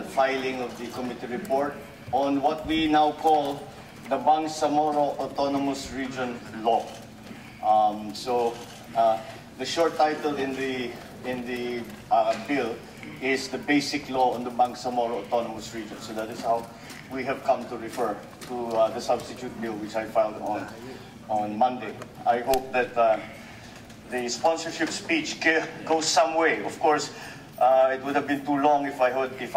filing of the committee report on what we now call the Bangsamoro Autonomous Region Law. The short title in the bill is the Basic Law on the Bangsamoro Autonomous Region. So that is how we have come to refer to the substitute bill which I filed on Monday. I hope that the sponsorship speech goes some way. Of course, it would have been too long if I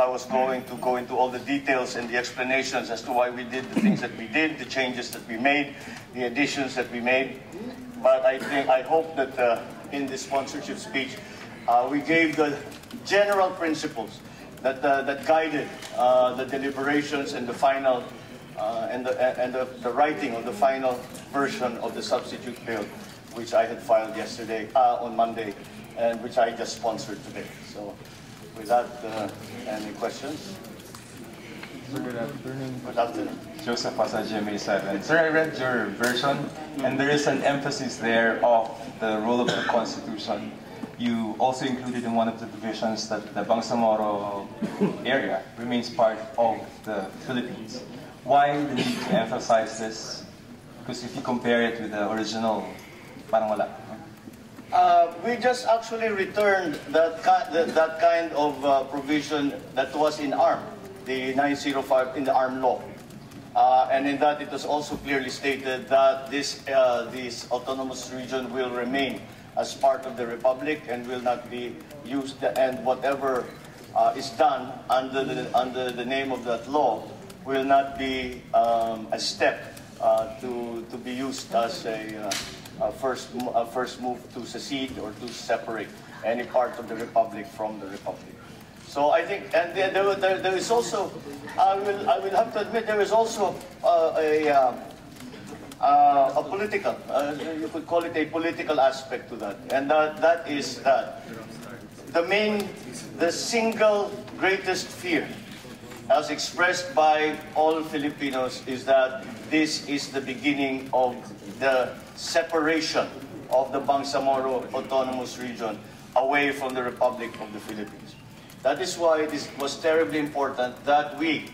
was going to go into all the details and the explanations as to why we did the things that we did, the changes that we made, the additions that we made. But I hope that in the sponsorship speech, we gave the general principles that guided the deliberations and the final the writing of the final version of the substitute bill, which I had filed yesterday on Monday, and which I just sponsored today. So, with that, any questions? Sir, good afternoon. Good afternoon. Joseph Pasa, GMA7. Sir, I read your version, and there is an emphasis there of the role of the Constitution. You also included in one of the divisions that the Bangsamoro area remains part of the Philippines. Why the need to emphasize this? Because if you compare it with the original, parang wala. We just actually returned that kind of provision that was in ARM, the 905 in the ARM law. And in that it was also clearly stated that this autonomous region will remain as part of the Republic and will not be used, and whatever is done under the name of that law will not be a step to be used as a first move to secede or to separate any part of the Republic from the Republic. So I think, and there is also, I will have to admit, there is also a political, you could call it a political aspect to that, and that is that the single greatest fear, as expressed by all Filipinos, is that this is the beginning of the separation of the Bangsamoro Autonomous Region away from the Republic of the Philippines. That is why it was terribly important that we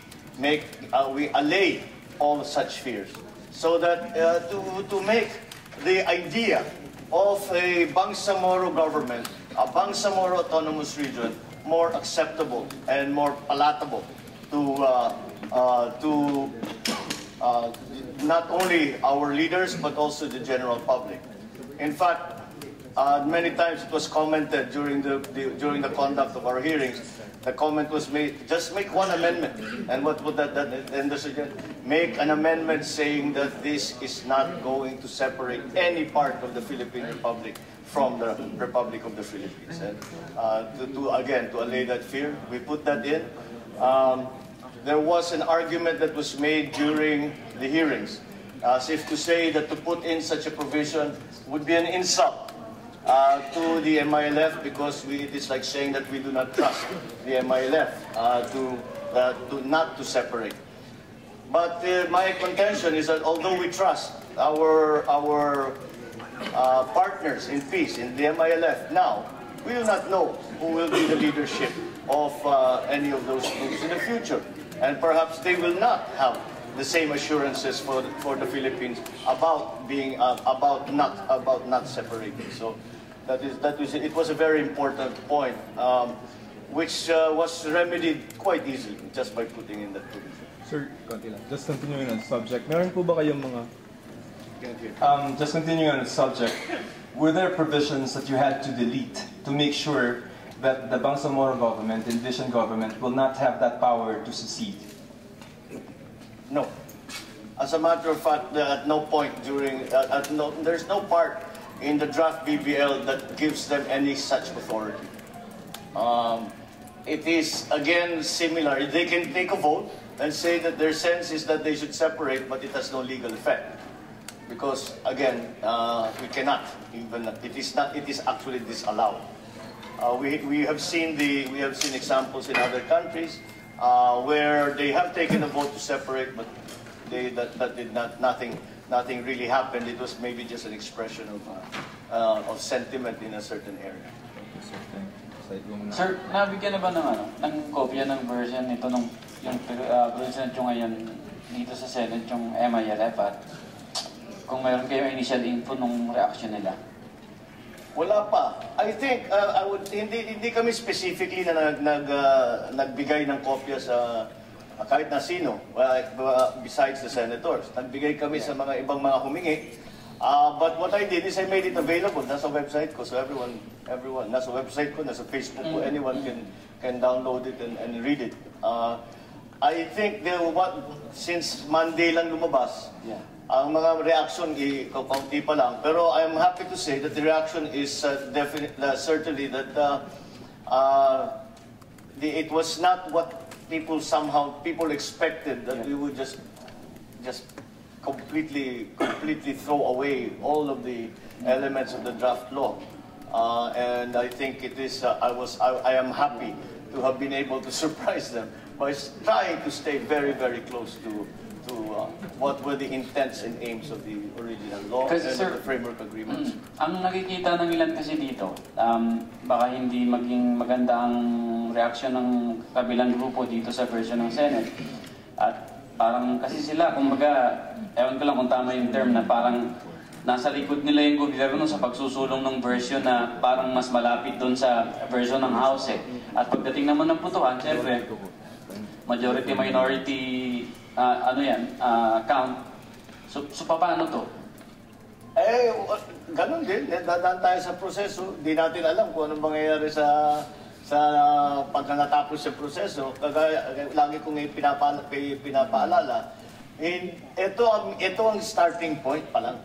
allay all such fears, so that to make the idea of a Bangsamoro government, a Bangsamoro Autonomous Region, more acceptable and more palatable to not only our leaders but also the general public. In fact, many times it was commented during the conduct of our hearings. The comment was made: just make one amendment, and what would that? And the suggestion: make an amendment saying that this is not going to separate any part of the Philippine Republic from the Republic of the Philippines. And to allay that fear, we put that in. There was an argument that was made during the hearings, as if to say that to put in such a provision would be an insult to the MILF, because it is like saying that we do not trust the MILF not to separate. But my contention is that although we trust our partners in peace in the MILF now, we do not know who will be the leadership of any of those groups in the future. And perhaps they will not have the same assurances for the Philippines about not separating. So it was a very important point, which was remedied quite easily just by putting in that provision. Sir, just continuing on the subject, meron po ba kayong mga... Just continuing on the subject, were there provisions that you had to delete to make sure that the Bangsamoro government and Vision government will not have that power to secede? No. As a matter of fact, at no point there's no part in the draft BBL that gives them any such authority. It is, again, similar. They can take a vote and say that their sense is that they should separate, but it has no legal effect. Because, again, we cannot even, it is actually disallowed. We have seen examples in other countries where they have taken a vote to separate, but nothing really happened. It was maybe just an expression of sentiment in a certain area. website. Sir, nabigyan na ba ng, ng kopya ng version nito nung yung President yung ngayon dito sa Senate, yung MILF, at kung mayroon kayong initial info nung reaction nila? Wala pa. I think hindi kami specifically na nagbigay ng kopya sa kahit na sino, besides the senators. Nagbigay kami sa mga ibang mga humingi. But what I did is I made it available. Nasa website ko, so everyone, nasa website ko, nasa Facebook ko, anyone can download it and read it. I think since Monday lang lumabas, ang mga reaction kaunti pa lang. Pero I'm happy to say that the reaction is certainly that it was not what people expected, that we would just completely throw away all of the elements of the draft law. And I think it is. I am happy to have been able to surprise them by trying to stay very, very close to what were the intents and aims of the original law and sir, the framework agreements. Ang nakikita ng ilan kasi dito, baka hindi maging maganda ang reaksyon ng kabilang grupo dito sa version ng Senate. At parang kasi sila, kumbaga, ewan ko lang kung tama yung term, na parang nasa likod nila yung gobyerno sa pagsusulong ng version na parang mas malapit doon sa version ng House eh. At pagdating naman ng putuhan, syempre, majority-minority count. So paano to? Ganun din. Dadaan tayo sa proseso. Di natin alam kung anong mangyayari sa pagka natapos sa proseso. Lagi kong pinapaalala. Ito ang starting point pa lang.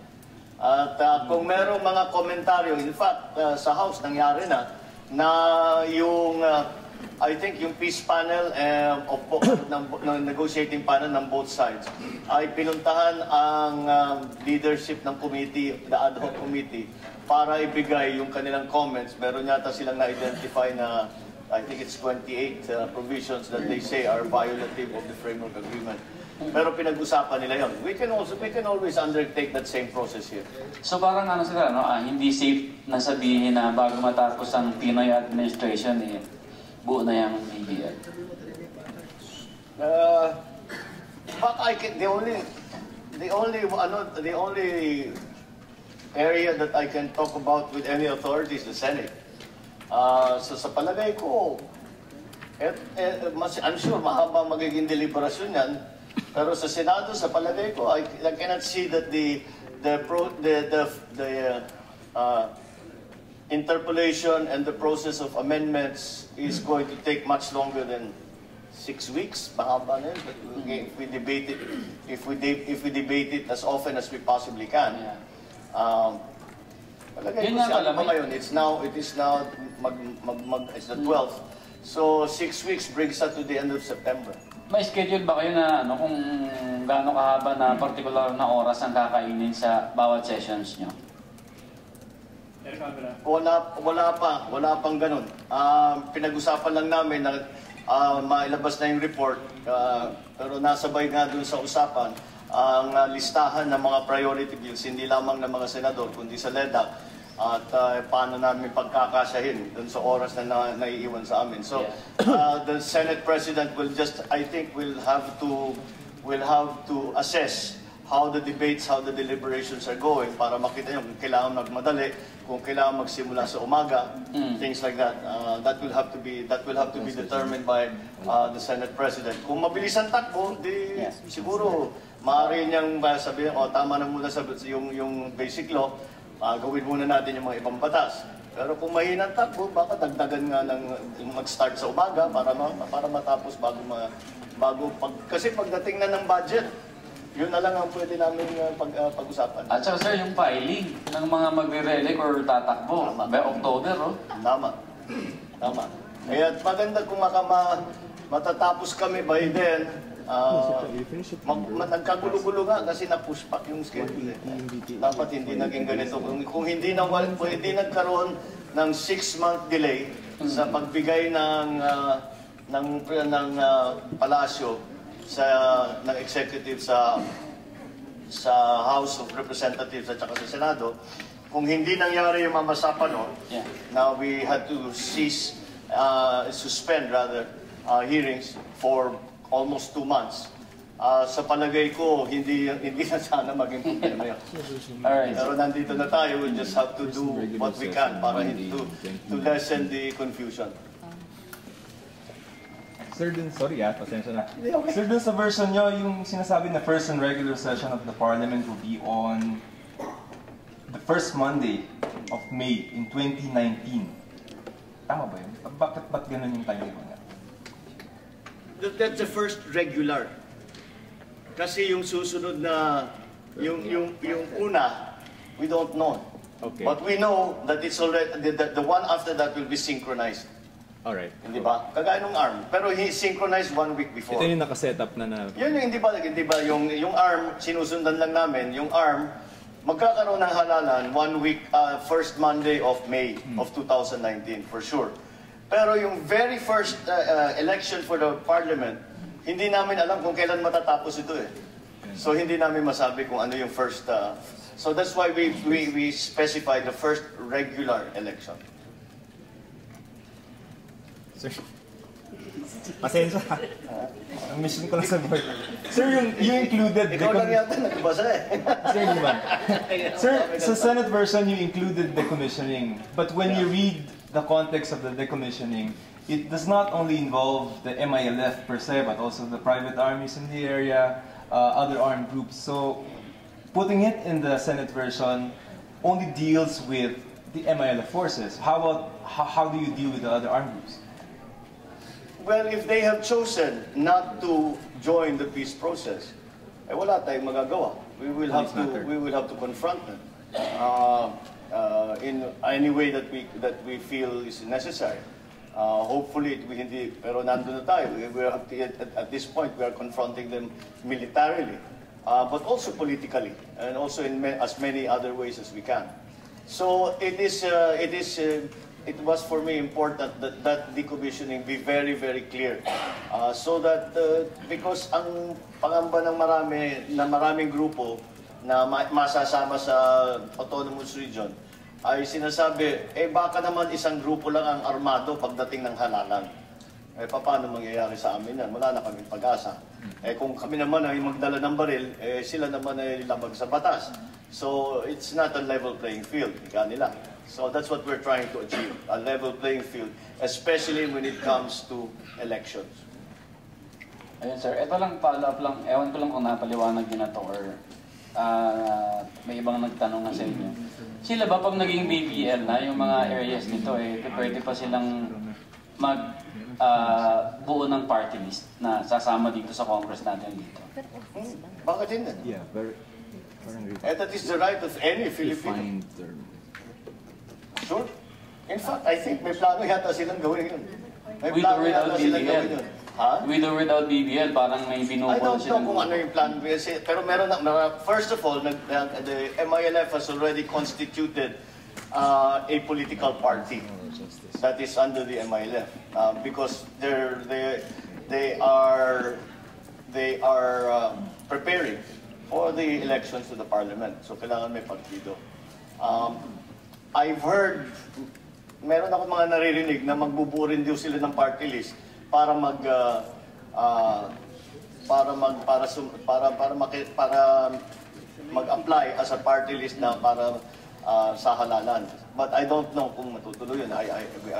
At kung merong mga komentaryo, in fact, sa House nangyari na yung I think yung peace panel ng negotiating panel ng both sides ay pinuntahan ang leadership ng committee, the ad hoc committee, para ibigay yung kanilang comments. Meron yata silang na-identify na I think it's 28 provisions that they say are violative of the framework agreement. Pero pinag-usapan nila yun. We can always undertake that same process here. So parang sila, hindi safe na sabihin na bago matapos ang Pinoy administration, buo na yung BBL. The only area that I can talk about with any authority is the Senate. So sa palagay ko, I'm sure mahaba magiging deliberasyon yan. Pero sa Senado, sa palagay ko, I cannot see that the interpolation and the process of amendments is going to take much longer than 6 weeks. Mahaba na yun. But if we debate it as often as we possibly can. Palagay ko siya pa ngayon. It is now it's the 12th. So 6 weeks brings us to the end of September. May schedule ba kayo na kung gaano kahaba na particular na oras ang kakainin sa bawat sessions nyo? Wala pang ganun. Pinag-usapan lang namin na mailabas na yung report, pero nasabay nga dun sa usapan ang listahan ng mga priority bills, hindi lamang ng mga senador, kundi sa LEDAC, at paano namin pagkakasyahin dun sa oras na naiiwan sa amin. So, the Senate President will have to assess how the debates, how the deliberations are going para makita nyo kung kailangan magmadali, kung kailangan magsimula sa umaga, things like that. That will have to be determined by the Senate President. Kung mabilis ang takbo, siguro maaari niyang sabihin, tama na muna yung basic law, gawin muna natin yung mga ibang batas. Pero kung mahina ang takbo, baka dagdagan nga ng mag-start sa umaga para matapos kasi pagdating na ng budget, yun na lang ang pwede namin pag-usapan. At saka sir, yung filing ng mga magre-relic or tatakbo by October, Tama. Kaya maganda kung matatapos kami by then. Nagkagulo-gulo nga kasi na-push back yung schedule. Dapat hindi naging ganito. Kung hindi nagkaroon ng 6-month delay sa pagbigay ng palasyo ng executive sa House of Representatives at saka sa Senado, kung hindi nangyari yung mamasapan, now we had to cease suspend rather hearings for almost 2 months. Sa palagay ko, hindi na sana maging problema yun. Alright. Pero nandito na tayo, we just have to do what we can para to lessen the confusion. Sir, dun, sorry pasensya na. Sir, dun sa version nyo, yung sinasabi na first and regular session of the Parliament will be on the first Monday of May in 2019. Tama ba yun? Ba't ganun yung timetable niya? That's the first regular. Kasi yung susunod na, yung una, we don't know. Okay. But we know that it's already, the one after that will be synchronized. Alright. Hindi ba? Kagaya nung ARM. Pero he synchronized 1 week before. Ito yung nakaset up na Yun yung hindi ba yung ARM, sinusundan lang namin, yung ARM, magkakaroon ng halalan 1 week, first Monday of May of 2019, for sure. Pero yung very first election for the Parliament, hindi namin alam kung kailan matatapos ito eh. So hindi namin masabi kung ano yung first, so that's why we specify the first regular election. Sir, pasensya. Ang mission ko lang sa board. Sir, you included... Ikaw lang yata nagbasa eh. Sir, di ba? Sir, sa Senate version, you included decommissioning. But when you read the context of the decommissioning, it does not only involve the MILF per se, but also the private armies in the area, other armed groups. So, putting it in the Senate version only deals with the MILF forces. How do you deal with the other armed groups? Well, if they have chosen not to join the peace process, wala tayong magagawa. We will have to confront them in any way that we feel is necessary. Hopefully, hindi. Pero nandun na tayo. At this point, we are confronting them militarily, but also politically, and also in as many other ways as we can. So it was for me important that decommissioning be very, very clear. So that, because ang pangamba ng maraming grupo na masasama sa autonomous region, ay sinasabi, baka naman isang grupo lang ang armado pagdating ng halalan. Paano mangyayari sa amin yan? Wala na kaming pag-asa. Kung kami naman ay magdala ng baril, sila naman ay labag sa batas. So, it's not a level playing field, ika nila. So, that's what we're trying to achieve, a level playing field, especially when it comes to elections. Ayun sir, ito lang follow-up lang, ewan ko lang kung napaliwanag din na to or may ibang nagtanong na sa inyo. Sila ba pag naging BBL na, yung mga areas nito, pwede pa silang buo ng party list na sasama dito sa Congress natin dito? Bakit hindi? Yeah, very... That is the right of any Filipino. Defined term. Sure. In fact, I think may plano yata silang gawin yun. May With or plano without yata silang BBL? gawin yun. Ha? With or without BBL, parang may I binukol don't know silang... kung ano yung plan. Pero meron na, first of all, the MILF has already constituted a political party that is under the MILF because they are preparing for the elections to the parliament. So kailangan may partido. I've heard, meron ako mga naririnig na magbubuo rin daw sila ng party list para mag-apply as a party list na para sa halalan. But I don't know kung matutuloy yun.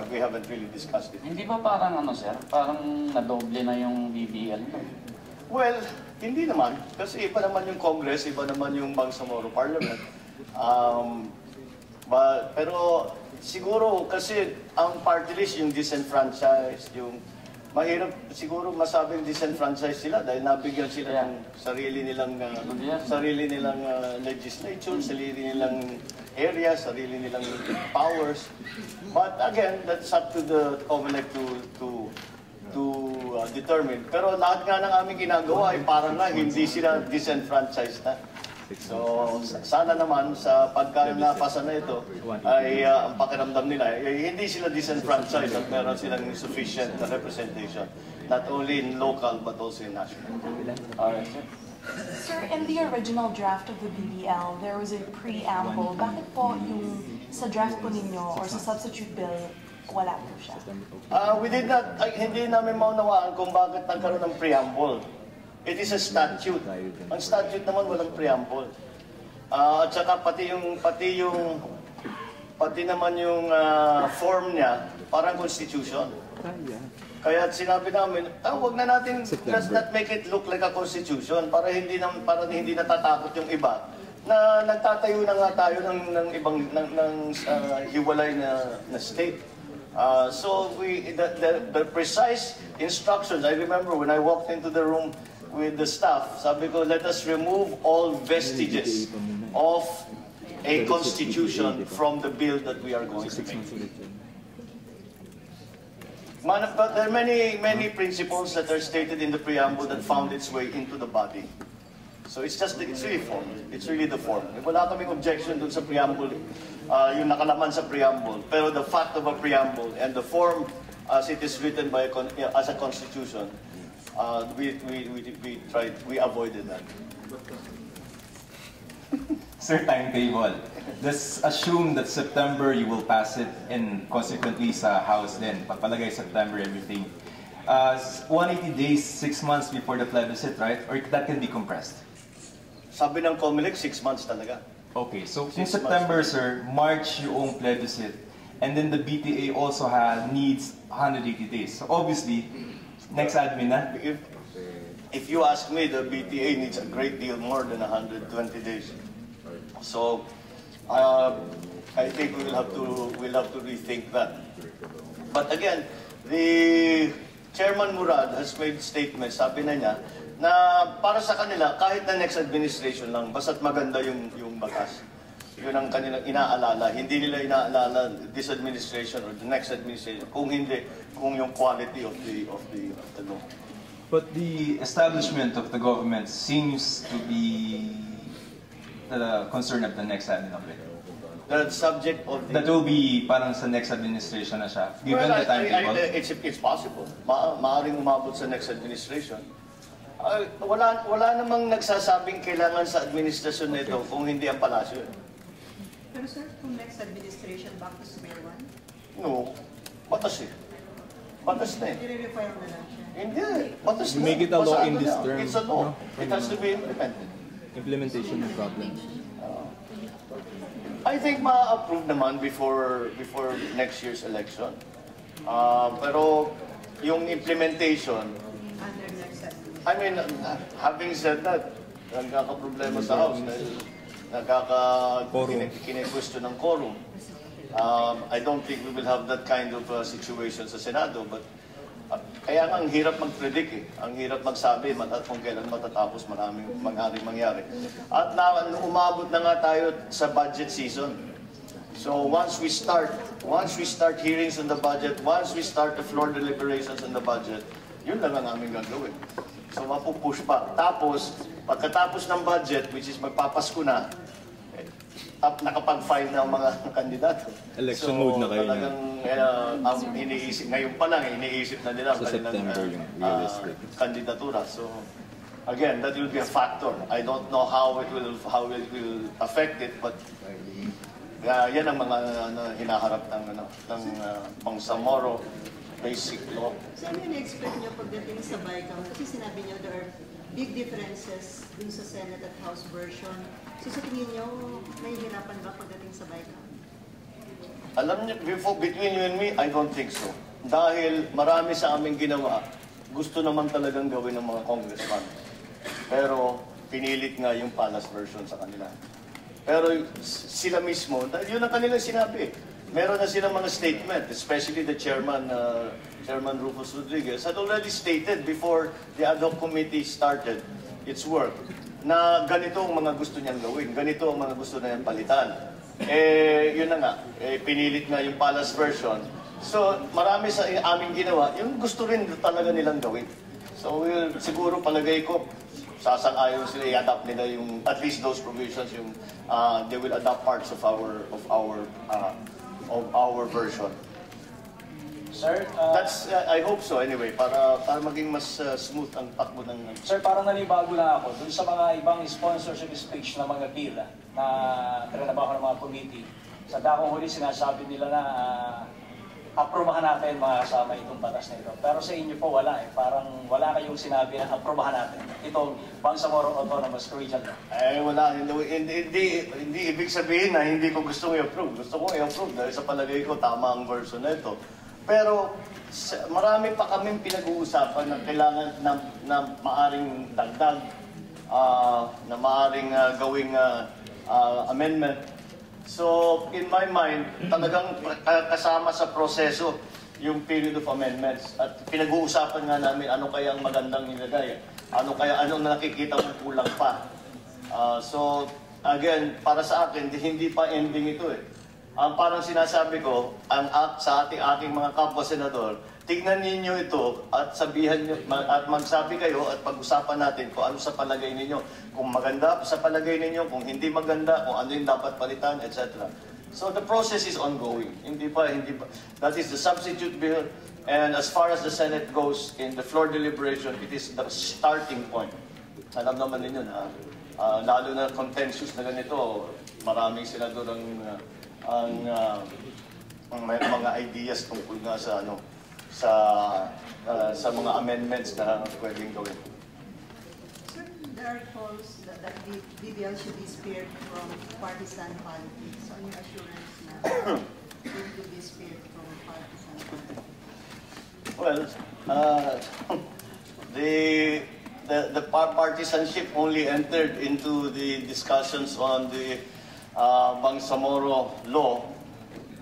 We haven't really discussed it. Hindi ba parang ano sir, parang nadoble na yung BBL? Well, hindi naman. Kasi iba naman yung Congress, iba naman yung Bangsamoro Parliament. Pero siguro kasi ang party list, yung disenfranchised, yung mahirap siguro masabing disenfranchised sila dahil nabigyan sila ng sarili nilang legislature, sarili nilang area, sarili nilang powers. But again, that's up to the COMELEC to determine. Pero lahat nga ng aming ginagawa ay parang nga hindi sila disenfranchised na. So, sana naman sa pagka napasa na ito ay ang pakiramdam nila, hindi sila disenfranchised at meron silang sufficient representation, not only in local but also in national. Alright, sir. Sir, in the original draft of the BBL, there was a preamble. Bakit po yung sa draft po ninyo or sa substitute bill, wala po siya? We did not, hindi namin maunawaan kung bakit nagkaroon ng preamble. It is a statute. Ang statute naman walang preamble. At saka pati naman yung form niya, parang constitution. Kaya sinabi namin, wag na natin, let's not make it look like a constitution para hindi natatakot yung iba na nagtatayo na nga tayo ng ibang hiwalay na state. So the precise instructions, I remember when I walked into the room with the staff, sabi ko, let us remove all vestiges of a constitution from the bill that we are going to make. But there are many principles that are stated in the preamble that found its way into the body. So it's really form. It's really the form. Wala kaming objection dun sa preamble, yung nakalaman sa preamble. Pero the fact of a preamble and the form as it is written as a constitution, we avoided that. Sir, timetable. Let's assume that September you will pass it and consequently sa House then. Pagpalagay September everything. 180 days, 6 months before the plebiscite, right? Or that can be compressed? Sabi ng COMELEC, 6 months talaga. Okay, so in September, sir, March yung plebiscite. And then the BTA also needs 180 days. So obviously, next admin na. If you ask me, the BTA needs a great deal more than 120 days. So, I think we'll have to rethink that. But again, the Chairman Murad has made statements, sabi na niya, na para sa kanila, kahit na next administration lang, basta't maganda yung batas. Yun ang kanilang inaalala. Hindi nila inaalala this administration or the next administration. Kung hindi, kung yung quality of the law. But the establishment of the government seems to be the concern of the next admin of it. The subject of the... That will be parang sa next administration na siya, given the timetable. It's possible. Maaaring umabot sa next administration. Wala namang nagsasabing kailangan sa administrasyon nito kung hindi ang palasyo. Pero sir, kung next administration, back to square one? No. Batas eh. Batas na eh. I-require na lang siya. Hindi. Batas na. Make it a law in this na. term. It's a law. No? It has to be implemented. Implementation ng problem. I think ma-approve naman before next year's election. Pero yung implementation, Under next administration. I mean, having said that, nagkaka-problema sa House dahil kine-question ng quorum. I don't think we will have that kind of situation sa Senado, but kaya nga ang hirap mag-predict eh. Ang hirap magsabi kung kailan matatapos maraming mangyari. At umabot na nga tayo sa budget season. So once we start hearings on the budget, once we start the floor deliberations on the budget, yun lang ang aming gagawin. So mapupush pa. Tapos, pagkatapos ng budget, which is magpapasko na, nakapag-file na ang mga kandidato. Election mode na kayo na. Talagang iniisip, ngayon pa lang, iniisip na nila ang Sa September yung realistic. kandidatura. So, again, that will be a factor. I don't know how it will affect it, but yan ang mga hinaharap ng Bangsamoro basic law. So ano yung expect niyo pagdating sa BICAM? Kasi sinabi niyo there are big differences dun sa Senate at House version. So sa tingin niyo, may hirapan ba pagdating sa BICAM? Alam niyo, between you and me, I don't think so. Dahil marami sa aming ginawa, gusto naman talagang gawin ng mga congressman. Pero pinilit nga yung palace version sa kanila. Pero sila mismo, yun ang kanilang sinabi. Meron na silang mga statement, especially the chairman, Chairman Rufus Rodriguez, had already stated before the ad hoc committee started its work na ganito ang mga gusto niyang gawin, ganito ang mga gusto niyang palitan. Yun na nga, pinilit nga yung palace version. So, marami sa aming ginawa, yung gusto rin talaga nilang gawin. So, siguro palagay ko, sasang-ayon sila, i-adapt nila yung, at least those provisions, yung, they will adopt parts of our version. Sir, That's, I hope so anyway, para maging mas smooth ang takbo ng... sir, parang nanibago lang ako dun sa mga ibang sponsorship speech na mga bill na trinabaho ng mga committee. Sa dakong huli, sinasabi nila na aprobahan natin mga kasama itong batas na ito. Pero sa inyo po wala eh. Parang wala kayong sinabi na aprobahan natin itong Bangsamoro Autonomous Region Law. Wala. Hindi ibig sabihin na hindi ko gusto i-approve. Gusto ko i-approve dahil sa palagay ko tama ang version na ito. Pero marami pa kaming pinag-uusapan na kailangan na maaring dagdag, na maaring gawing amendment. So, in my mind, talagang kasama sa proseso yung period of amendments. At pinag-uusapan nga namin ano kaya ang magandang nilagay. Anong nakikita mo kulang pa. So, again, para sa akin, hindi pa ending ito eh. Parang sinasabi ko, sa aking mga kapwa-senador, tignan ninyo ito at sabihan nyo, at magsabi kayo at pag-usapan natin kung ano sa palagay ninyo. Kung maganda sa palagay ninyo, kung hindi maganda, kung ano yung dapat palitan, etc. So the process is ongoing. Hindi pa. That is the substitute bill. And as far as the Senate goes in the floor deliberation, it is the starting point. Alam naman ninyo na, lalo na contentious na ganito, maraming senador ang may mga ideas tungkol nga sa sa mga amendments na pwedeng gawin. Sir, there are calls that the BBL should be spared from partisan politics. So, ano yung assurance na it will be spared from partisan politics? Well, the partisanship only entered into the discussions on the Bangsamoro law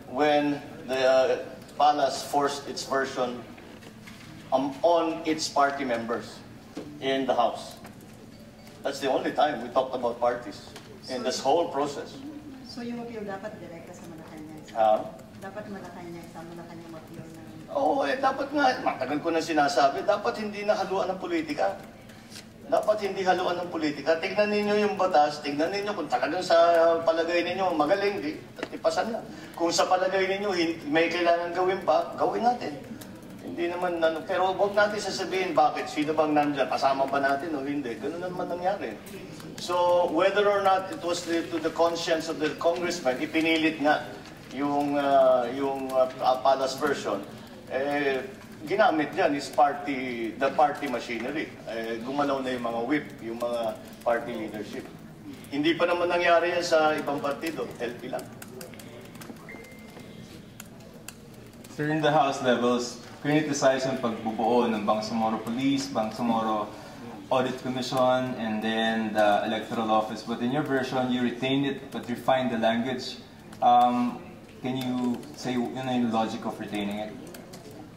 when the Palace forced its version on its party members in the House. That's the only time we talked about parties in this whole process. So yung appeal dapat direkta sa Malacanang? Dapat Malacanang sa Malacanang appeal na? Oo, dapat nga, matagal ko na sinasabi, dapat hindi na haluan ng politika. Dapat hindi haluan ng politika. Tignan ninyo yung batas, tignan ninyo kung talagang sa palagay ninyo magaling, ipasan na. Kung sa palagay ninyo may kailangan gawin pa, gawin natin. Hindi naman, pero huwag natin sasabihin bakit, sino bang nandiyan, kasama ba natin o hindi. Ganun naman nangyari. So, whether or not it was to the conscience of the congressman, ipinilit nga yung Palace version, ginamit dyan is the party machinery. Gumalaw na yung mga whip, yung mga party leadership. Hindi pa naman nangyari yan sa ibang partido, LP lang. Sir, in the House levels, criticize yung pagbubuo ng Bangsamoro Police, Bangsamoro Audit Commission, and then the Electoral Office. But in your version, you retained it but refined the language. Can you say yung logic of retaining it?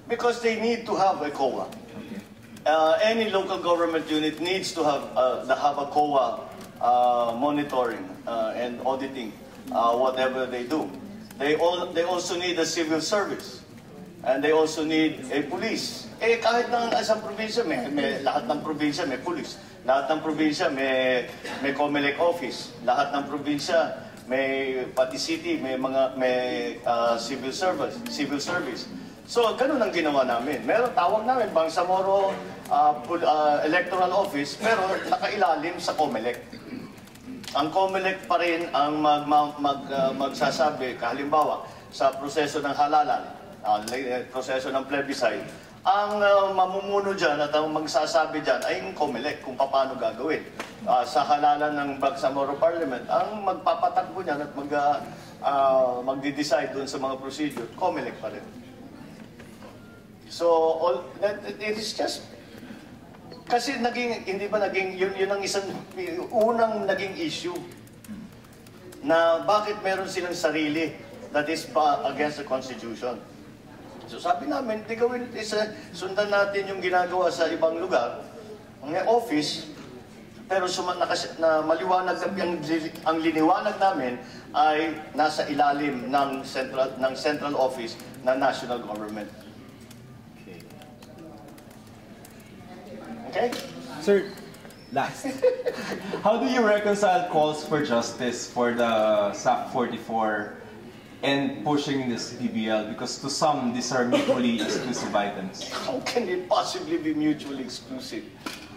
Because they need to have a COA. Any local government unit needs to have a COA monitoring and auditing whatever they do. They also need a civil service. And they also need a police. Kahit ng isang probinsya, lahat ng probinsya may police. Lahat ng probinsya may COMELEC office. Lahat ng probinsya pati city may civil service. So, ganun ang ginawa namin. Meron tawag namin, Bangsamoro Electoral Office, pero nakailalim sa COMELEC. Ang COMELEC pa rin ang magsasabi, halimbawa, sa proseso ng halalan, proseso ng plebiscite, ang mamumuno dyan at ang magsasabi dyan ay yung COMELEC kung paano gagawin. Sa halalan ng Bangsamoro Parliament, ang magpapatakbo niyan at magde-decide doon sa mga procedure, COMELEC pa rin. So, it is just, kasi yun ang isang, unang naging issue, na bakit meron silang sarili that is against the Constitution. So sabi namin, sundan natin yung ginagawa sa ibang lugar, ang office, pero maliwanag ang liniwanag namin ay nasa ilalim ng central office ng national government. Okay? Sir, last. How do you reconcile calls for justice for the SAC 44 and pushing this BBL? Because to some, these are mutually exclusive items. How can it possibly be mutually exclusive?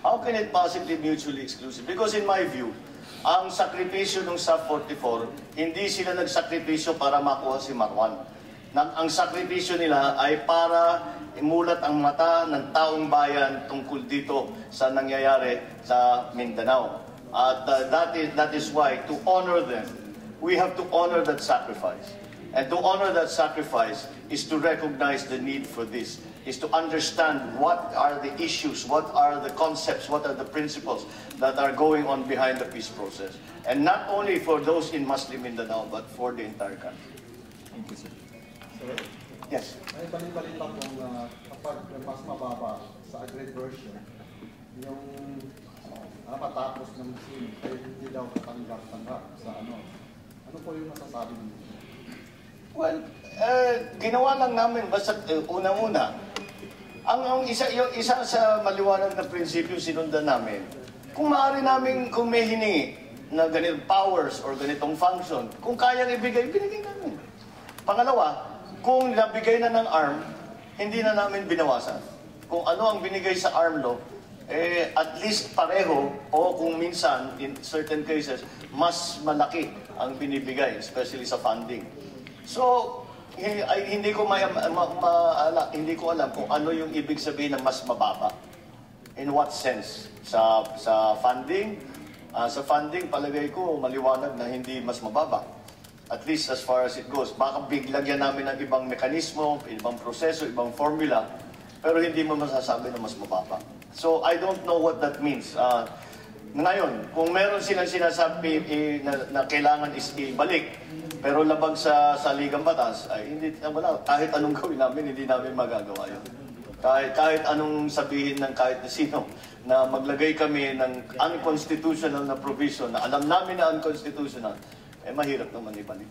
How can it possibly be mutually exclusive? Because in my view, ang sakripisyo ng SAC 44, hindi sila nagsakripisyo para makuha si Marwan. ang sakripisyo nila ay para imulat ang mata ng taong bayan tungkol dito sa nangyayari sa Mindanao. At that is why, to honor them, we have to honor that sacrifice. And to honor that sacrifice is to recognize the need for this, is to understand what are the issues, what are the concepts, what are the principles that are going on behind the peace process. And not only for those in Muslim Mindanao, but for the entire country. Thank you, sir. Yes. May balita kung kapag mas mababa sa agreed version, yung matapos ng scene, ay hindi daw katanggap-tanggap sa ano. Ano po yung masasabi niyo? Well, ginawa lang namin, basta unang-una, yung isa sa maliwanag na prinsipyo sinundan namin, kung maaari namin, kung may hiningi na ganitong powers or ganitong function, kung kayang ibigay, binigay namin. Pangalawa, kung nabigay na ng ARM, hindi na namin binawasan. Kung ano ang binigay sa ARM law, at least pareho o kung minsan, in certain cases, mas malaki ang binibigay, especially sa funding. So, hindi ko alam kung ano yung ibig sabihin ng mas mababa. In what sense? Sa funding? Sa funding, palagay ko, maliwanag na hindi mas mababa. At least as far as it goes. Baka biglagyan namin ng ibang mekanismo, ibang proseso, ibang formula, pero hindi mo masasabi na mas mababa. So, I don't know what that means. Ngayon, kung meron silang sinasabi na kailangan ibalik, pero labag sa saligang batas, ay hindi, wala. Kahit anong gawin namin, hindi namin magagawa yun. Kahit anong sabihin ng kahit na sino, na maglagay kami ng unconstitutional na provision, na alam namin na unconstitutional, mahirap naman ibalik.